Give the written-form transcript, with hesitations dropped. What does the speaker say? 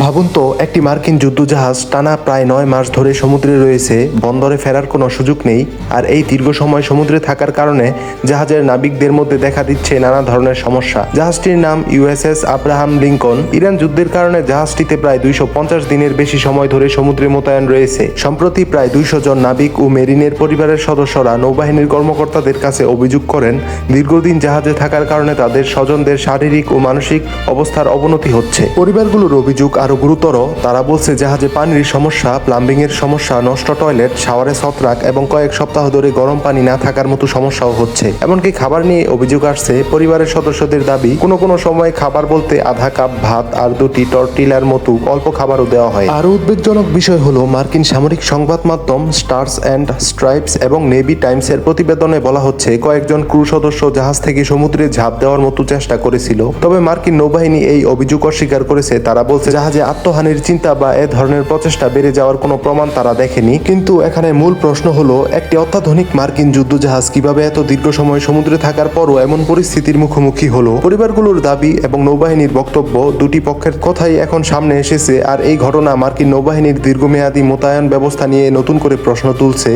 ভাবুন তো, একটি মার্কিন যুদ্ধজাহাজ টানা প্রায় 9 মাস ধরে সমুদ্রে রয়েছে, বন্দরে ফেরার কোনো সুযোগ নেই। আর এই দীর্ঘ সময় সমুদ্রে থাকার কারণে জাহাজের নাবিকদের মধ্যে দেখা দিচ্ছে নানা ধরনের সমস্যা। জাহাজটির নাম ইউএসএস আব্রাহাম লিঙ্কন। ইরান যুদ্ধের কারণে জাহাজটিতে প্রায় 250 দিনের বেশি সময় ধরে সমুদ্রে মোতায়েন রয়েছে। সম্প্রতি প্রায় 200 জন নাবিক ও মেরিনের পরিবারের সদস্যরা নৌবাহিনীর কর্মকর্তাদের কাছে অভিযোগ করেন, দীর্ঘদিন জাহাজে থাকার কারণে তাদের স্বজনদের শারীরিক ও মানসিক অবস্থার অবনতি হচ্ছে। পরিবারগুলোর অভিযোগ আরো গুরুতর। তারা বলছে জাহাজে পানির সমস্যা, প্লাম্বিং এর সমস্যা, নষ্ট টয়লেট, শাওয়ারে ছত্রাক এবং কয়েক সপ্তাহ ধরে গরম পানি না থাকার মতো সমস্যাও হচ্ছে। এমনকি খাবার নিয়ে অভিযোগ আসছে। পরিবারের সদস্যদের দাবি, কোনো সময় খাবার বলতে আধা কাপ ভাত আর 2টি টর্টিলার মতো অল্প খাবারও দেওয়া হয়। আরো উদ্বেগজনক বিষয় হলো, মার্কিন সামরিক সংবাদ মাধ্যম স্টার্স অ্যান্ড স্ট্রাইপস এবং নেভি টাইমসের প্রতিবেদনে বলা হচ্ছে কয়েকজন ক্রু সদস্য জাহাজ থেকে সমুদ্রে ঝাঁপ দেওয়ার মতো চেষ্টা করেছিল। তবে মার্কিন নৌবাহিনী এই অভিযোগ অস্বীকার করেছে। তারা বলছে জাহাজে আত্মহানির চিন্তা বা এ ধরনের প্রচেষ্টা বেড়ে যাওয়ার কোনো প্রমাণ তারা দেখেনি। কিন্তু এখানে মূল প্রশ্ন হলো, একটি অত্যাধুনিক মার্কিন যুদ্ধজাহাজ কিভাবে এত দীর্ঘ সময় সমুদ্রে থাকার পরও এমন পরিস্থিতির মুখোমুখি হলো? পরিবারগুলোর দাবি এবং নৌবাহিনীর বক্তব্য, দুটি পক্ষের কথাই এখন সামনে এসেছে। আর এই ঘটনা মার্কিন নৌবাহিনীর দীর্ঘমেয়াদী মোতায়েন ব্যবস্থা নিয়ে নতুন করে প্রশ্ন তুলছে।